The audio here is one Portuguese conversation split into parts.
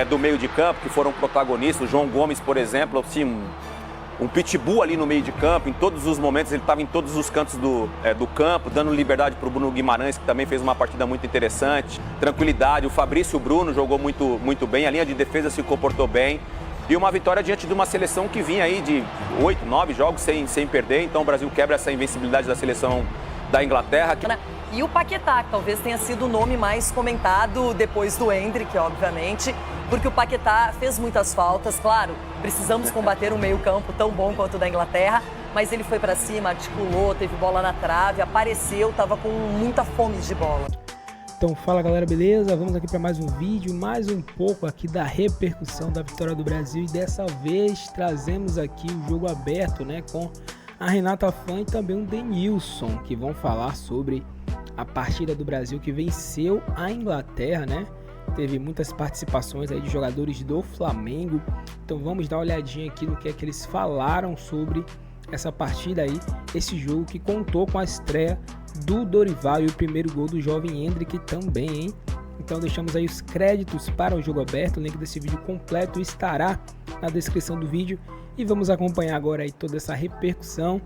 do meio de campo, que foram protagonistas. O João Gomes, por exemplo, assim, um pitbull ali no meio de campo, em todos os momentos, ele estava em todos os cantos do campo, dando liberdade para o Bruno Guimarães, que também fez uma partida muito interessante, tranquilidade. O Fabrício Bruno jogou muito, muito bem, a linha de defesa se comportou bem. E uma vitória diante de uma seleção que vinha aí de 8, 9 jogos sem perder. Então o Brasil quebra essa invencibilidade da seleção da Inglaterra. E o Paquetá, que talvez tenha sido o nome mais comentado depois do Endrick, obviamente, porque o Paquetá fez muitas faltas, claro, precisamos combater um meio-campo tão bom quanto o da Inglaterra, mas ele foi para cima, articulou, teve bola na trave, apareceu, estava com muita fome de bola. Então fala galera, beleza? Vamos aqui para mais um vídeo, mais um pouco aqui da repercussão da vitória do Brasil, e dessa vez trazemos aqui o jogo aberto, né, com a Renata Fã e também o Denilson, que vão falar sobre a partida do Brasil que venceu a Inglaterra, né? Teve muitas participações aí de jogadores do Flamengo. Então vamos dar uma olhadinha aqui no que é que eles falaram sobre essa partida aí, esse jogo que contou com a estreia do Dorival e o primeiro gol do jovem Endrick também, hein? Então deixamos aí os créditos para o jogo aberto. O link desse vídeo completo estará na descrição do vídeo e vamos acompanhar agora aí toda essa repercussão.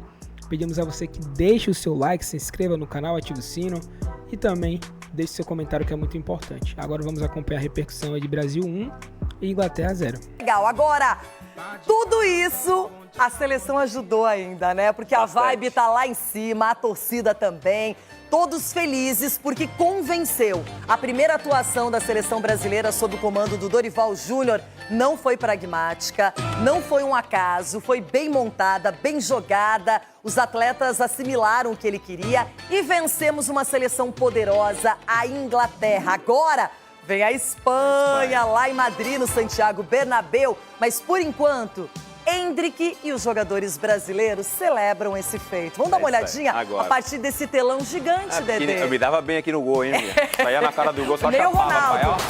Pedimos a você que deixe o seu like, se inscreva no canal, ative o sino e também deixe seu comentário, que é muito importante. Agora vamos acompanhar a repercussão aí de Brasil 1 e Inglaterra 0. Legal, agora, tudo isso a seleção ajudou ainda, né? Porque a vibe tá lá em cima, a torcida também. Todos felizes porque convenceu. A primeira atuação da seleção brasileira sob o comando do Dorival Júnior não foi pragmática, não foi um acaso, foi bem montada, bem jogada. Os atletas assimilaram o que ele queria e vencemos uma seleção poderosa, a Inglaterra. Agora vem a Espanha, lá em Madrid, no Santiago Bernabéu. Mas por enquanto, Endrick e os jogadores brasileiros celebram esse feito. Vamos dar uma olhadinha a partir desse telão gigante, Dedê? Eu me dava bem aqui no gol, hein? Saía na cara do gol, só meio chapava, Ronaldo.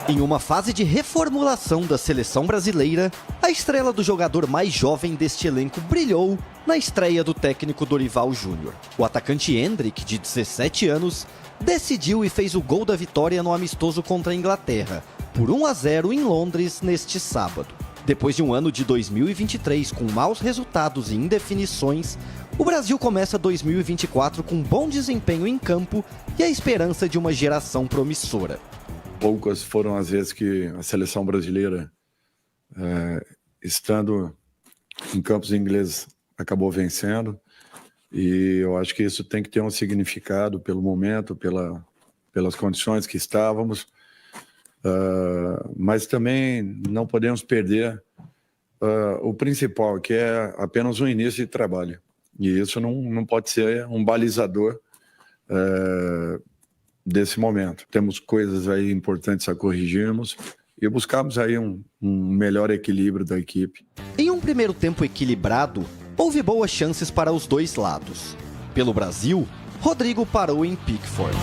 Em uma fase de reformulação da seleção brasileira, a estrela do jogador mais jovem deste elenco brilhou na estreia do técnico Dorival Júnior. O atacante Endrick, de 17 anos, decidiu e fez o gol da vitória no amistoso contra a Inglaterra, por 1-0 em Londres neste sábado. Depois de um ano de 2023 com maus resultados e indefinições, o Brasil começa 2024 com bom desempenho em campo e a esperança de uma geração promissora. Poucas foram as vezes que a seleção brasileira, estando em campos ingleses, acabou vencendo. E eu acho que isso tem que ter um significado pelo momento, pelas condições que estávamos. Mas também não podemos perder o principal, que é apenas um início de trabalho. E isso não pode ser um balizador desse momento. Temos coisas aí importantes a corrigirmos e buscamos aí um melhor equilíbrio da equipe. Em um primeiro tempo equilibrado, houve boas chances para os dois lados. Pelo Brasil, Rodrigo parou em Pickford.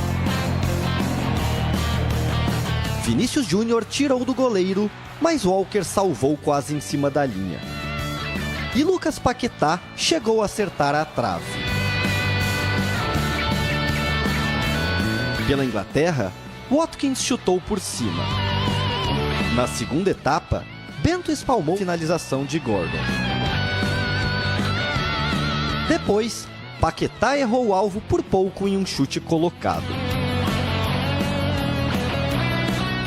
Vinícius Júnior tirou do goleiro, mas Walker salvou quase em cima da linha. E Lucas Paquetá chegou a acertar a trave. Pela Inglaterra, Watkins chutou por cima. Na segunda etapa, Bento espalmou a finalização de Gordon. Depois, Paquetá errou o alvo por pouco em um chute colocado.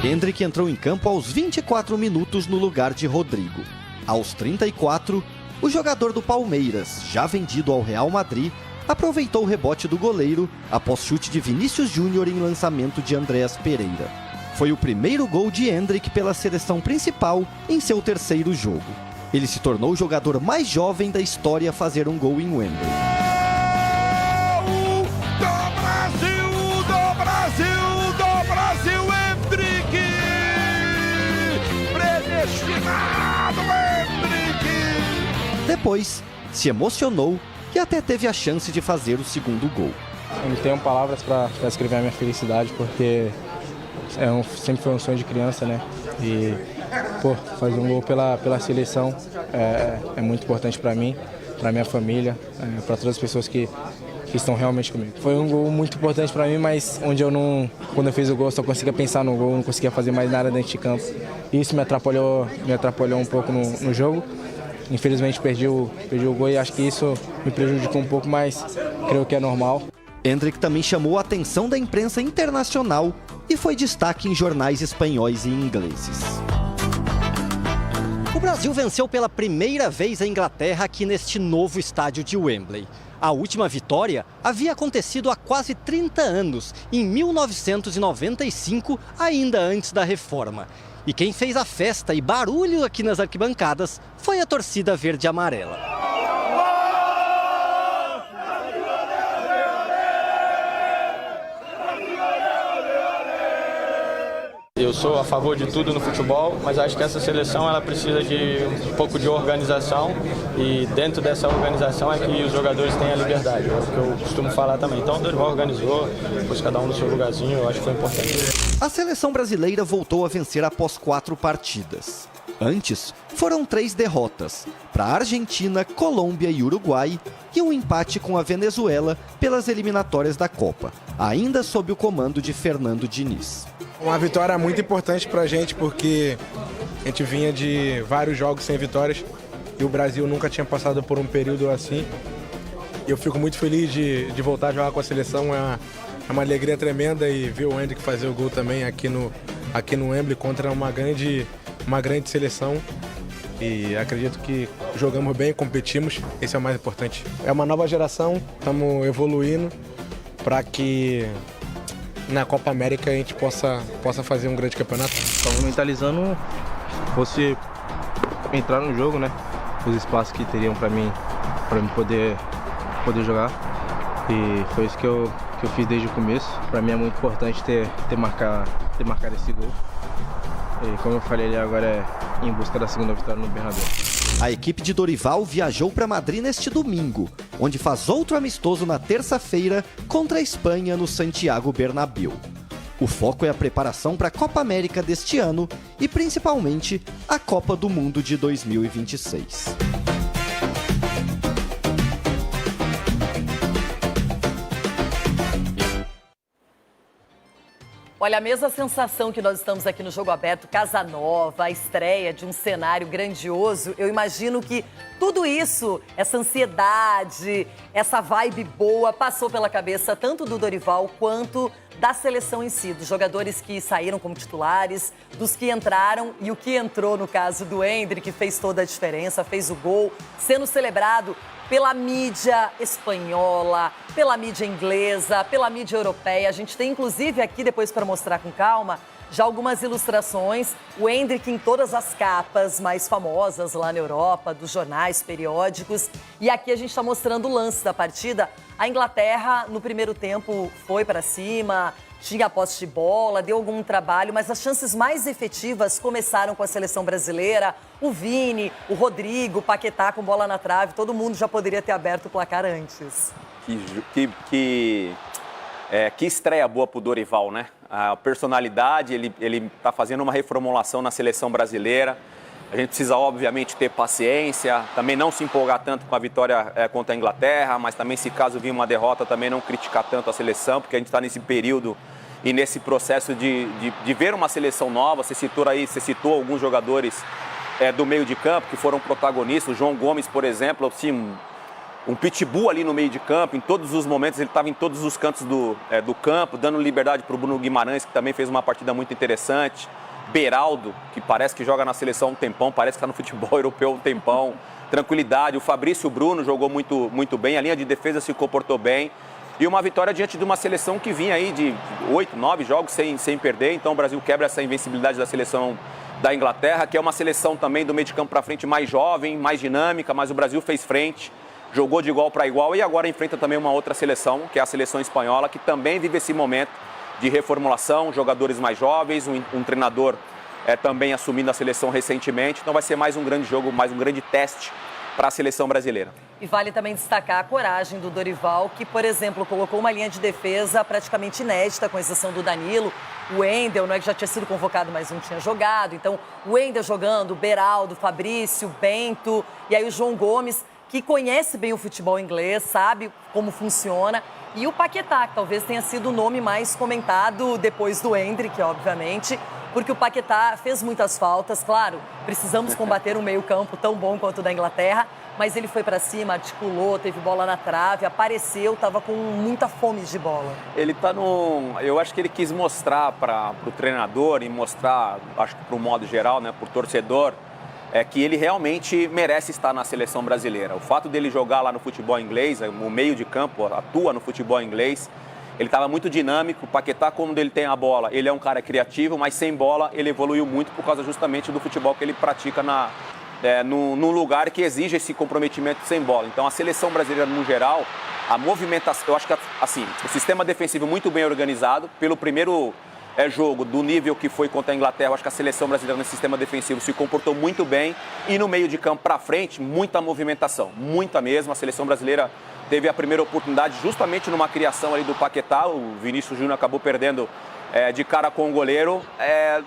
Endrick entrou em campo aos 24 minutos no lugar de Rodrigo. Aos 34, o jogador do Palmeiras, já vendido ao Real Madrid, aproveitou o rebote do goleiro após chute de Vinícius Júnior em lançamento de Andréas Pereira. Foi o primeiro gol de Endrick pela seleção principal em seu terceiro jogo. Ele se tornou o jogador mais jovem da história a fazer um gol em Wembley. Depois, se emocionou e até teve a chance de fazer o segundo gol. Eu não tenho palavras para descrever a minha felicidade, porque sempre foi um sonho de criança, né? E fazer um gol pela seleção é muito importante para mim, para minha família, para todas as pessoas que que estão realmente comigo. Foi um gol muito importante para mim, mas onde quando eu fiz o gol, só conseguia pensar no gol, não conseguia fazer mais nada dentro de campo. Isso me atrapalhou um pouco no jogo. Infelizmente perdi o gol e acho que isso me prejudicou um pouco, mas creio que é normal. Endrick também chamou a atenção da imprensa internacional e foi destaque em jornais espanhóis e ingleses. O Brasil venceu pela primeira vez a Inglaterra aqui neste novo estádio de Wembley. A última vitória havia acontecido há quase 30 anos, em 1995, ainda antes da reforma. E quem fez a festa e barulho aqui nas arquibancadas foi a torcida verde e amarela. Eu sou a favor de tudo no futebol, mas acho que essa seleção ela precisa de um pouco de organização e dentro dessa organização é que os jogadores têm a liberdade, é o que eu costumo falar também. Então o Dorival organizou, pôs cada um no seu lugarzinho, eu acho que foi importante. A seleção brasileira voltou a vencer após 4 partidas. Antes, foram 3 derrotas, para a Argentina, Colômbia e Uruguai, e um empate com a Venezuela pelas eliminatórias da Copa, ainda sob o comando de Fernando Diniz. Uma vitória muito importante para a gente, porque a gente vinha de vários jogos sem vitórias e o Brasil nunca tinha passado por um período assim. E eu fico muito feliz de voltar a jogar com a seleção, é uma alegria tremenda, e ver o Endrick fazer o gol também aqui no Wembley contra uma grande seleção. E acredito que jogamos bem, competimos, esse é o mais importante. É uma nova geração, estamos evoluindo para que na Copa América a gente possa fazer um grande campeonato. Estamos mentalizando fosse entrar no jogo, né? Os espaços que teriam para mim poder jogar. E foi isso que eu fiz desde o começo. Para mim é muito importante ter marcado esse gol. E como eu falei ali, agora é em busca da segunda vitória no Bernabéu. A equipe de Dorival viajou para Madrid neste domingo, onde faz outro amistoso na terça-feira contra a Espanha no Santiago Bernabéu. O foco é a preparação para a Copa América deste ano e principalmente a Copa do Mundo de 2026. Olha, a mesma sensação que nós estamos aqui no Jogo Aberto, Casa Nova, a estreia de um cenário grandioso, eu imagino que tudo isso, essa ansiedade, essa vibe boa, passou pela cabeça tanto do Dorival quanto da seleção em si, dos jogadores que saíram como titulares, dos que entraram e o que entrou no caso do Endrick, que fez toda a diferença, fez o gol, sendo celebrado pela mídia espanhola, pela mídia inglesa, pela mídia europeia. A gente tem, inclusive, aqui, depois para mostrar com calma, já algumas ilustrações. O Endrick em todas as capas mais famosas lá na Europa, dos jornais, periódicos. E aqui a gente está mostrando o lance da partida. A Inglaterra, no primeiro tempo, foi para cima, tinha posse de bola, deu algum trabalho, mas as chances mais efetivas começaram com a seleção brasileira. O Vini, o Rodrigo, o Paquetá com bola na trave, todo mundo já poderia ter aberto o placar antes. Que estreia boa pro Dorival, né? A personalidade, ele tá fazendo uma reformulação na seleção brasileira. A gente precisa, obviamente, ter paciência, também não se empolgar tanto com a vitória contra a Inglaterra, mas também, se caso vir uma derrota, também não criticar tanto a seleção, porque a gente está nesse período e nesse processo de ver uma seleção nova. Você citou alguns jogadores do meio de campo que foram protagonistas. O João Gomes, por exemplo, assim, um pitbull ali no meio de campo, em todos os momentos, ele estava em todos os cantos do campo, dando liberdade para o Bruno Guimarães, que também fez uma partida muito interessante. Beraldo, que parece que joga na seleção há um tempão, parece que está no futebol europeu há um tempão. Tranquilidade. O Fabrício Bruno jogou muito, muito bem, a linha de defesa se comportou bem. E uma vitória diante de uma seleção que vinha aí de 8, 9 jogos sem perder. Então o Brasil quebra essa invencibilidade da seleção da Inglaterra, que é uma seleção também do meio de campo para frente mais jovem, mais dinâmica, mas o Brasil fez frente, jogou de igual para igual e agora enfrenta também uma outra seleção, que é a seleção espanhola, que também vive esse momento de reformulação, jogadores mais jovens, um treinador também assumindo a seleção recentemente. Então vai ser mais um grande jogo, mais um grande teste para a seleção brasileira. E vale também destacar a coragem do Dorival, que, por exemplo, colocou uma linha de defesa praticamente inédita, com exceção do Danilo. O Wendel, não é que já tinha sido convocado, mas não tinha jogado. Então, o Wendel jogando, o Beraldo, o Fabrício, o Bento e aí o João Gomes. que conhece bem o futebol inglês, sabe como funciona. E o Paquetá, que talvez tenha sido o nome mais comentado depois do Endrick, obviamente, porque o Paquetá fez muitas faltas, claro, precisamos combater um meio-campo tão bom quanto o da Inglaterra, mas ele foi para cima, articulou, teve bola na trave, apareceu, estava com muita fome de bola. Ele tá num... Eu acho que ele quis mostrar para o treinador e mostrar, acho que para o modo geral, né, para o torcedor, que ele realmente merece estar na seleção brasileira. O fato dele jogar lá no futebol inglês, no meio de campo, atua no futebol inglês, ele estava muito dinâmico. O Paquetá, como ele tem a bola, ele é um cara criativo, mas sem bola ele evoluiu muito por causa justamente do futebol que ele pratica num lugar que exige esse comprometimento sem bola. Então a seleção brasileira, no geral, a movimentação, eu acho que assim, o sistema defensivo muito bem organizado. Pelo primeiro jogo do nível que foi contra a Inglaterra, eu acho que a seleção brasileira no sistema defensivo se comportou muito bem. E no meio de campo para frente, muita movimentação, muita mesmo. A seleção brasileira teve a primeira oportunidade justamente numa criação ali do Paquetá. O Vinícius Júnior acabou perdendo de cara com o goleiro.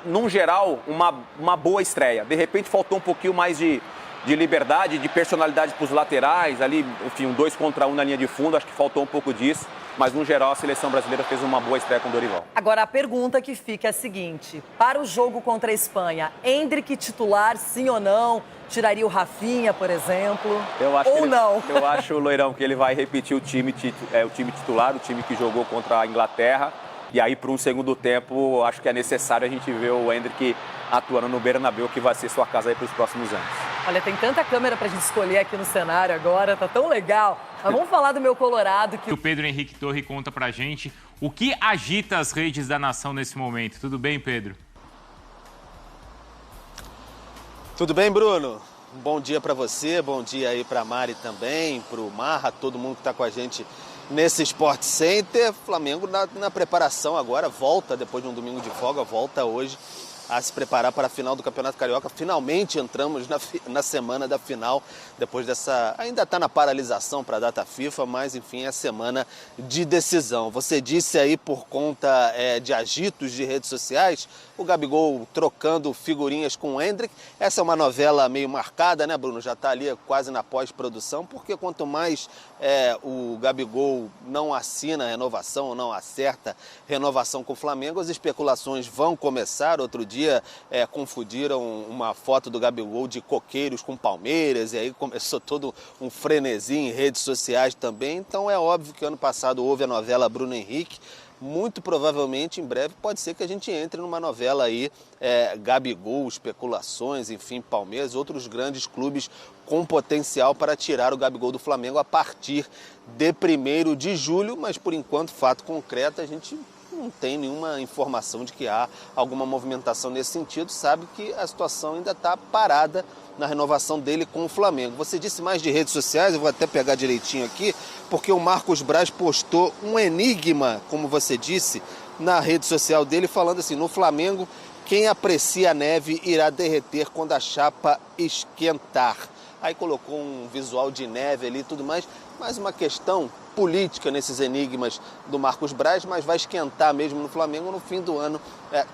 Num geral, uma boa estreia. De repente faltou um pouquinho mais de liberdade, de personalidade para os laterais, ali, enfim, um 2 contra 1 na linha de fundo, acho que faltou um pouco disso. Mas, no geral, a seleção brasileira fez uma boa estreia com o Dorival. Agora, a pergunta que fica é a seguinte. Para o jogo contra a Espanha, Endrick titular, sim ou não? Tiraria o Rafinha, por exemplo? Não? Eu acho, Loirão, que ele vai repetir o time titular, o time que jogou contra a Inglaterra. E aí, para um segundo tempo, acho que é necessário a gente ver o Endrick atuando no Bernabéu, que vai ser sua casa aí para os próximos anos. Olha, tem tanta câmera pra gente escolher aqui no cenário agora, tá tão legal. Mas vamos falar do meu Colorado. Que o Pedro Henrique Torre conta pra gente o que agita as redes da nação nesse momento. Tudo bem, Pedro? Tudo bem, Bruno? Um bom dia pra você, bom dia aí pra Mari também, pro Marra, todo mundo que tá com a gente nesse Sport Center. Flamengo na preparação agora, volta depois de um domingo de folga, volta hoje a se preparar para a final do Campeonato Carioca. Finalmente entramos na semana da final, depois dessa... Ainda está na paralisação para a data FIFA, mas enfim, é a semana de decisão. Você disse aí, por conta de agitos de redes sociais, o Gabigol trocando figurinhas com o Endrick. Essa é uma novela meio marcada, né, Bruno? Já está ali quase na pós-produção, porque quanto mais o Gabigol não assina a renovação ou não acerta renovação com o Flamengo, as especulações vão começar. Outro dia confundiram uma foto do Gabigol de coqueiros com Palmeiras, e aí começou todo um frenesi em redes sociais também. Então é óbvio que ano passado houve a novela Bruno Henrique. Muito provavelmente, em breve, pode ser que a gente entre numa novela aí, Gabigol, especulações, enfim, Palmeiras, outros grandes clubes com potencial para tirar o Gabigol do Flamengo a partir de 1º de julho, mas por enquanto, fato concreto, a gente não tem nenhuma informação de que há alguma movimentação nesse sentido, sabe que a situação ainda está parada na renovação dele com o Flamengo. Você disse mais de redes sociais, eu vou até pegar direitinho aqui, porque o Marcos Braz postou um enigma, como você disse, na rede social dele, falando assim: no Flamengo, quem aprecia a neve irá derreter quando a chapa esquentar. Aí colocou um visual de neve ali e tudo mais, mais uma questão política nesses enigmas do Marcos Braz, mas vai esquentar mesmo no Flamengo no fim do ano,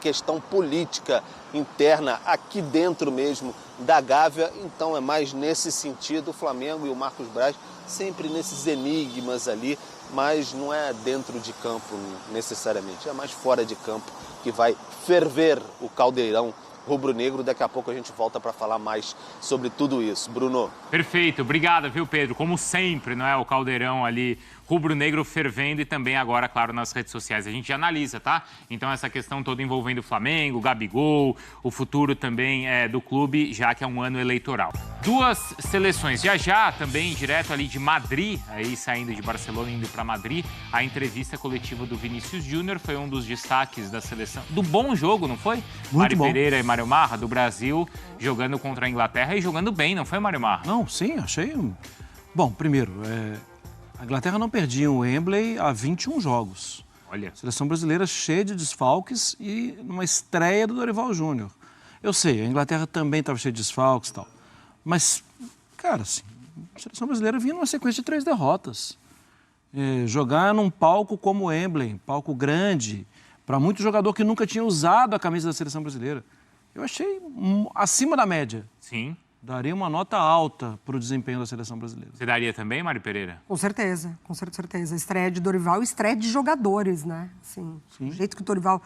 questão política interna aqui dentro mesmo da Gávea. Então é mais nesse sentido, o Flamengo e o Marcos Braz sempre nesses enigmas ali, mas não é dentro de campo necessariamente, é mais fora de campo que vai ferver o caldeirão rubro-negro. Daqui a pouco a gente volta para falar mais sobre tudo isso. Bruno. Perfeito, obrigado, viu, Pedro? Como sempre, não é? O caldeirão ali, rubro-negro fervendo, e também agora, claro, nas redes sociais. A gente analisa, tá? Então essa questão toda envolvendo o Flamengo, o Gabigol, o futuro também do clube, já que é um ano eleitoral. Duas seleções. Já também, direto ali de Madrid, aí saindo de Barcelona, indo para Madrid, a entrevista coletiva do Vinícius Júnior foi um dos destaques da seleção. Do bom jogo, não foi? Muito Mário bom. Pereira e Mário Marra, do Brasil, jogando contra a Inglaterra e jogando bem, não foi, Mário Marra? Não, sim, achei... Bom, primeiro, a Inglaterra não perdia o Wembley há 21 jogos. Olha. A seleção brasileira cheia de desfalques e numa estreia do Dorival Júnior. Eu sei, a Inglaterra também estava cheia de desfalques e tal. Mas, cara, assim, a seleção brasileira vinha numa sequência de 3 derrotas. Jogar num palco como o Wembley, palco grande, para muito jogador que nunca tinha usado a camisa da seleção brasileira. Eu achei acima da média. Sim. Daria uma nota alta para o desempenho da seleção brasileira. Você daria também, Mari Pereira? Com certeza. Estreia de Dorival e estreia de jogadores, né? Assim, o jeito que o Dorival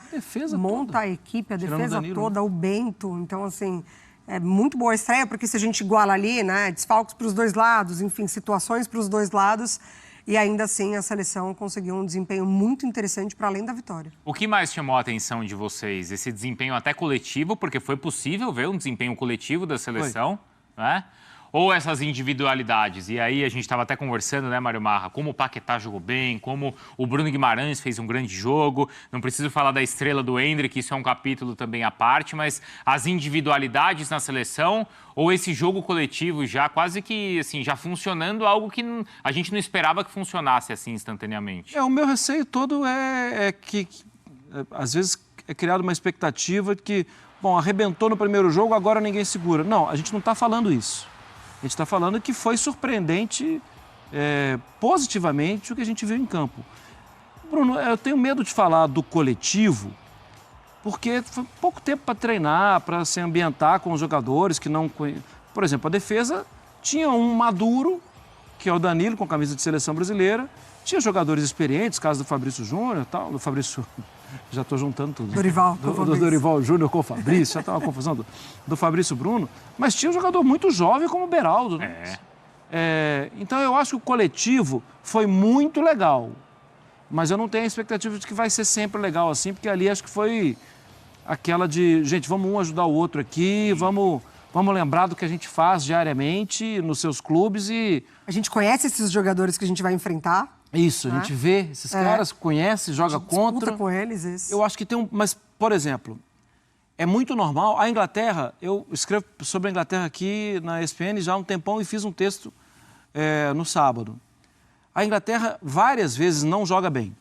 monta a equipe, a defesa toda, o Bento. Então, assim, é muito boa a estreia, porque se a gente iguala ali, né? Desfalques para os dois lados, enfim, situações para os dois lados. E ainda assim, a seleção conseguiu um desempenho muito interessante para além da vitória. O que mais chamou a atenção de vocês? Esse desempenho até coletivo, porque foi possível ver um desempenho coletivo da seleção, né? Ou essas individualidades? E aí a gente estava até conversando, né, Mário Marra, como o Paquetá jogou bem, como o Bruno Guimarães fez um grande jogo. Não preciso falar da estrela do Endrick, isso é um capítulo também à parte, mas as individualidades na seleção ou esse jogo coletivo já quase que, assim, já funcionando, algo que a gente não esperava que funcionasse assim instantaneamente. O meu receio todo é que às vezes é criada uma expectativa de que, bom, arrebentou no primeiro jogo, agora ninguém segura. Não, a gente não está falando isso. A gente está falando que foi surpreendente positivamente o que a gente viu em campo. Bruno, eu tenho medo de falar do coletivo, porque foi pouco tempo para treinar, para se ambientar com os jogadores que não conhecem. Por exemplo, a defesa tinha um maduro, que é o Danilo, com a camisa de seleção brasileira, tinha jogadores experientes, caso do Fabrício Júnior, tal, do Fabrício... Já estou juntando tudo. Dorival. Do Dorival Júnior com o Fabrício, já está uma confusão do Fabrício Bruno. Mas tinha um jogador muito jovem como o Beraldo. Né? Então eu acho que o coletivo foi muito legal. Mas eu não tenho a expectativa de que vai ser sempre legal assim, porque ali acho que foi aquela de, gente, vamos um ajudar o outro aqui, vamos lembrar do que a gente faz diariamente nos seus clubes e... A gente conhece esses jogadores que a gente vai enfrentar. Isso, a gente vê esses caras, conhece, joga contra. Com eles, isso. Eu acho que tem um... Mas, por exemplo, é muito normal. A Inglaterra, eu escrevo sobre a Inglaterra aqui na ESPN já há um tempão e fiz um texto no sábado. A Inglaterra várias vezes não joga bem.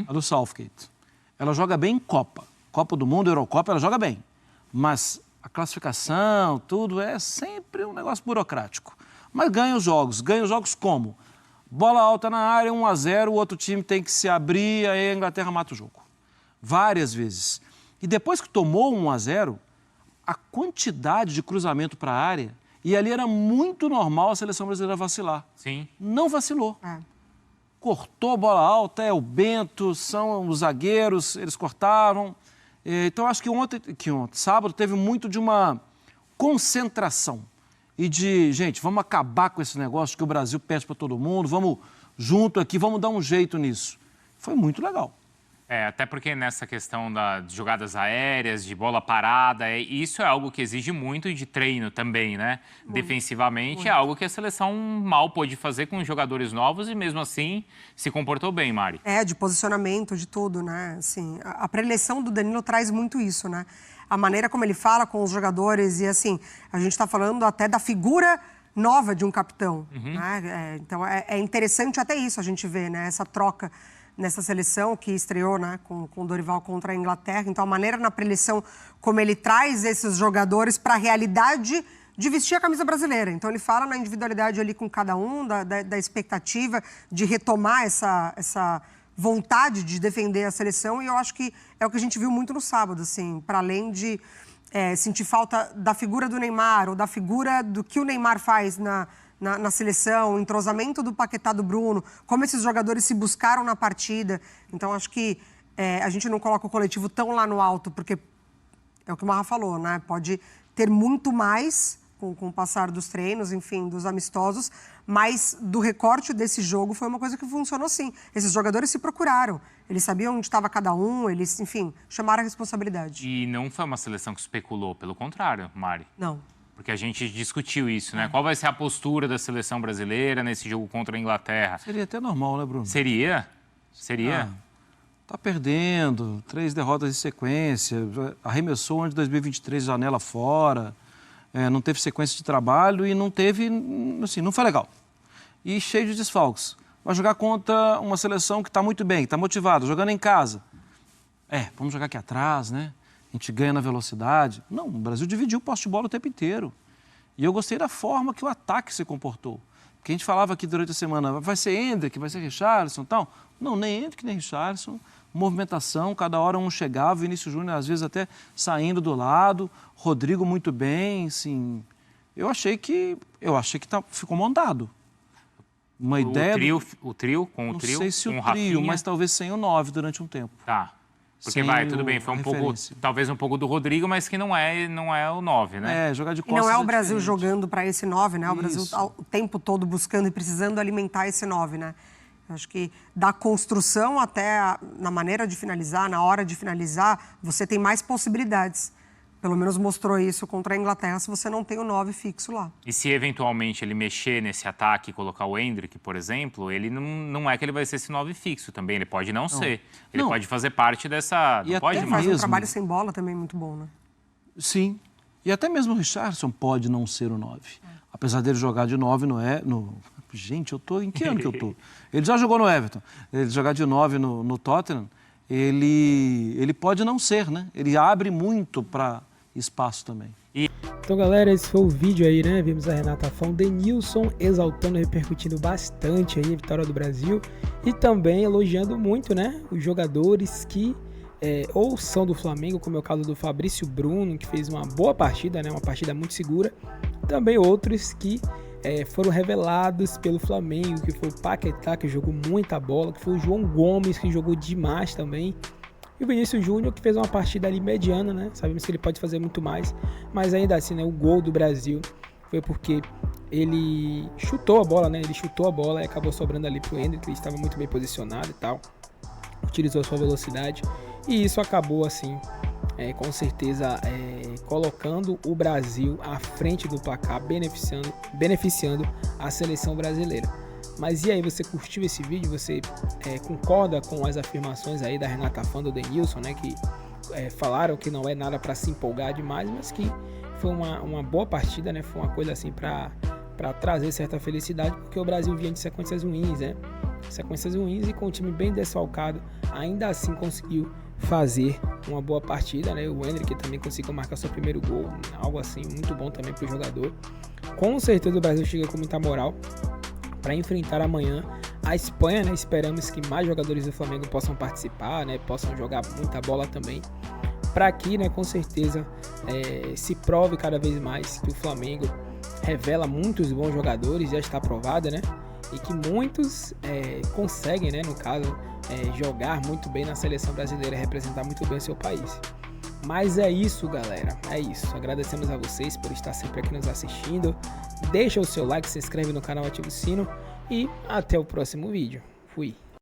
A do Southgate. Ela joga bem em Copa. Copa do Mundo, Eurocopa, ela joga bem. Mas a classificação, tudo é sempre um negócio burocrático. Mas ganha os jogos. Ganha os jogos como? Bola alta na área, 1-0, o outro time tem que se abrir, aí a Inglaterra mata o jogo. Várias vezes. E depois que tomou 1-0, a quantidade de cruzamento para a área, e ali era muito normal a seleção brasileira vacilar. Sim. Não vacilou. Cortou bola alta, o Bento, são os zagueiros, eles cortaram. Então, acho que ontem, sábado, teve muito de uma concentração. E de, gente, vamos acabar com esse negócio que o Brasil perde para todo mundo, vamos junto aqui, vamos dar um jeito nisso. Foi muito legal. Até porque nessa questão de jogadas aéreas, de bola parada, isso é algo que exige muito de treino também, né? Muito. Defensivamente muito. É algo que a seleção mal pôde fazer com os jogadores novos e mesmo assim se comportou bem, Mari. De posicionamento, de tudo, né? Assim, a preleção do Danilo traz muito isso, né? A maneira como ele fala com os jogadores e assim, a gente está falando até da figura nova de um capitão, né? Então é interessante até isso a gente ver, né? Essa troca nessa seleção que estreou, né, com o Dorival contra a Inglaterra. Então a maneira na preleção como ele traz esses jogadores para a realidade de vestir a camisa brasileira. Então ele fala na individualidade ali com cada um, da expectativa de retomar essa vontade de defender a seleção, e eu acho que é o que a gente viu muito no sábado, assim, para além de sentir falta da figura do Neymar ou da figura do que o Neymar faz na seleção, o entrosamento do Paquetá, do Bruno, como esses jogadores se buscaram na partida. Então acho que a gente não coloca o coletivo tão lá no alto, porque é o que o Marra falou, né? Pode ter muito mais com o passar dos treinos, enfim, dos amistosos, mas do recorte desse jogo foi uma coisa que funcionou sim. Esses jogadores se procuraram, eles sabiam onde estava cada um, eles, enfim, chamaram a responsabilidade. E não foi uma seleção que especulou, pelo contrário, Mari. Não. Porque a gente discutiu isso, né? Qual vai ser a postura da seleção brasileira nesse jogo contra a Inglaterra? Seria até normal, né, Bruno? Seria? Tá perdendo, 3 derrotas em sequência, arremessou antes de 2023, janela fora... não teve sequência de trabalho e não teve, assim, não foi legal. E cheio de desfalques. Vai jogar contra uma seleção que está muito bem, que está motivada, jogando em casa. Vamos jogar aqui atrás, né? A gente ganha na velocidade. Não, o Brasil dividiu o posse de bola o tempo inteiro. E eu gostei da forma que o ataque se comportou. Porque a gente falava aqui durante a semana, vai ser Endrick, vai ser Richarlison e tal. Não, nem Endrick, nem Richarlison. Movimentação, cada hora um chegava, Vinícius Júnior às vezes até saindo do lado, Rodrigo muito bem, assim, eu achei que ficou montado. Uma ideia... O trio, com o trio, não sei se com o o Rafinha. trio, mas talvez sem o 9 durante um tempo. Tá. Porque tudo bem, foi um pouco, talvez um pouco do Rodrigo, mas que não é o 9, né? Jogar de costas. E não é o Brasil diferente. jogando para esse 9, né? O Brasil o tempo todo buscando e precisando alimentar esse 9, né? Eu acho que da construção até na maneira de finalizar, na hora de finalizar, você tem mais possibilidades. Pelo menos mostrou isso contra a Inglaterra, se você não tem o 9 fixo lá. E se eventualmente ele mexer nesse ataque e colocar o Endrick, por exemplo, ele não é que ele vai ser esse 9 fixo também, ele pode não ser. Ele pode fazer parte dessa... E pode fazer um trabalho sem bola também muito bom, né? Sim. E até mesmo o Richarlison pode não ser o 9. Apesar dele jogar de 9 Gente, eu tô... Em que ano que eu tô? Ele já jogou no Everton. Ele jogar de 9 no Tottenham, ele pode não ser, né? Ele abre muito para espaço também. Então, galera, esse foi o vídeo aí, né? Vimos a Renata Fã, o Denilson exaltando, repercutindo bastante aí a vitória do Brasil e também elogiando muito, né? Os jogadores que ou são do Flamengo, como é o caso do Fabrício Bruno, que fez uma boa partida, né? Uma partida muito segura. Também outros que foram revelados pelo Flamengo, que foi o Paquetá, que jogou muita bola, que foi o João Gomes, que jogou demais também. E o Vinícius Júnior, que fez uma partida ali mediana, né? Sabemos que ele pode fazer muito mais, mas ainda assim, né? O gol do Brasil foi porque ele chutou a bola, né? Ele chutou a bola e acabou sobrando ali pro Endrick, ele estava muito bem posicionado e tal. Utilizou a sua velocidade e isso acabou, assim, com certeza, colocando o Brasil à frente do placar, beneficiando a seleção brasileira. Mas e aí, você curtiu esse vídeo? Você concorda com as afirmações aí da Renata Fã, do Denilson, né? Que falaram que não é nada para se empolgar demais, mas que foi uma boa partida, né? Foi uma coisa assim para trazer certa felicidade, porque o Brasil vinha de sequências ruins, né? Sequências ruins e com o time bem desfalcado, ainda assim conseguiu fazer uma boa partida, né? O Endrick também conseguiu marcar seu primeiro gol, algo assim muito bom também para o jogador. Com certeza o Brasil chega com muita moral para enfrentar amanhã a Espanha, né? Esperamos que mais jogadores do Flamengo possam participar, né? Possam jogar muita bola também, para que, né, com certeza se prove cada vez mais que o Flamengo revela muitos bons jogadores, já está provado, né? E que muitos conseguem, né, no caso, jogar muito bem na seleção brasileira, representar muito bem o seu país. Mas é isso, galera, é isso. Agradecemos a vocês por estar sempre aqui nos assistindo. Deixa o seu like, se inscreve no canal, ativa o sino e até o próximo vídeo. Fui!